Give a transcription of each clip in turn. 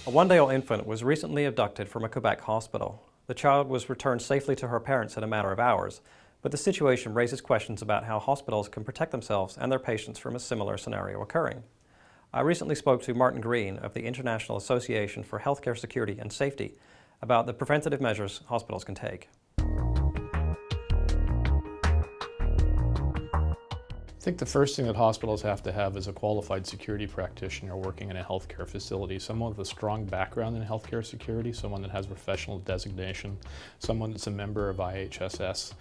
A one-day-old infant was recently abducted from a Quebec hospital. The child was returned safely to her parents in a matter of hours, but the situation raises questions about how hospitals can protect themselves and their patients from a similar scenario occurring. I recently spoke to Martin Green of the International Association for Healthcare Security and Safety about the preventative measures hospitals can take. I think the first thing that hospitals have to have is a qualified security practitioner working in a healthcare facility, someone with a strong background in healthcare security, someone that has professional designation, someone that's a member of IAHSS,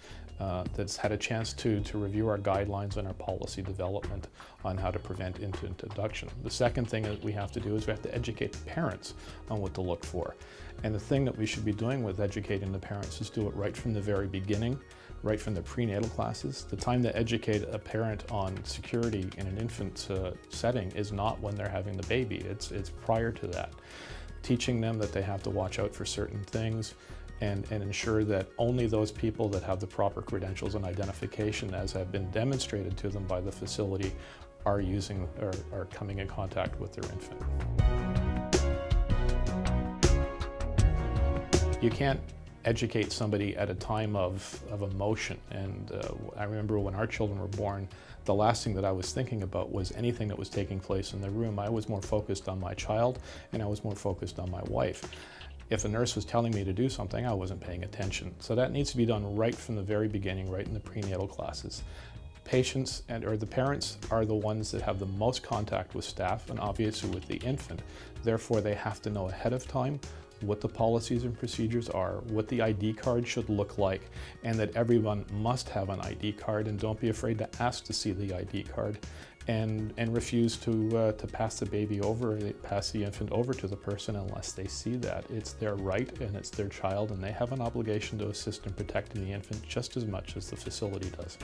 that's had a chance to review our guidelines and our policy development on how to prevent infant abduction. The second thing that we have to do is we have to educate the parents on what to look for. And the thing that we should be doing with educating the parents is do it right from the very beginning, right from the prenatal classes. The time to educate a parent on security in an infant setting is not when they're having the baby, it's prior to that. Teaching them that they have to watch out for certain things and ensure that only those people that have the proper credentials and identification, as have been demonstrated to them by the facility, are using or are coming in contact with their infant. You can't educate somebody at a time of emotion, and I remember when our children were born, the last thing that I was thinking about was anything that was taking place in the room. I was more focused on my child and I was more focused on my wife. If a nurse was telling me to do something, I wasn't paying attention. So that needs to be done right from the very beginning, right in the prenatal classes. Patients or the parents are the ones that have the most contact with staff and obviously with the infant. Therefore, they have to know ahead of time what the policies and procedures are, what the ID card should look like, and that everyone must have an ID card, and don't be afraid to ask to see the ID card and refuse to pass the baby over, pass the infant over to the person unless they see that. It's their right and it's their child, and they have an obligation to assist in protecting the infant just as much as the facility does.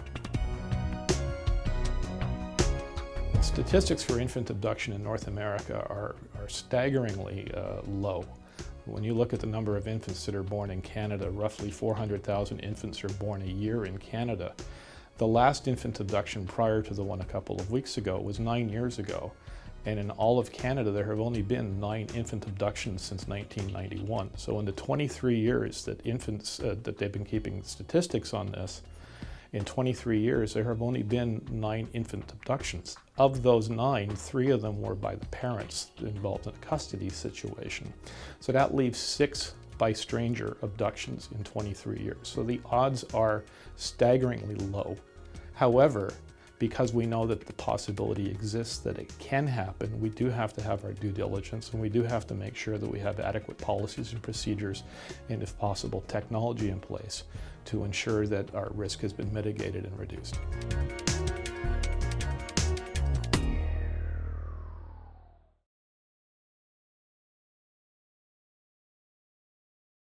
Statistics for infant abduction in North America are staggeringly low. When you look at the number of infants that are born in Canada, roughly 400,000 infants are born a year in Canada. The last infant abduction prior to the one a couple of weeks ago was 9 years ago. And in all of Canada, there have only been 9 infant abductions since 1991. So in the 23 years that that they've been keeping statistics on this, in 23 years, there have only been 9 infant abductions. Of those 9, 3 of them were by the parents involved in a custody situation. So that leaves 6 by stranger abductions in 23 years. So the odds are staggeringly low. However, because we know that the possibility exists that it can happen, we do have to have our due diligence, and we do have to make sure that we have adequate policies and procedures, and if possible, technology in place to ensure that our risk has been mitigated and reduced.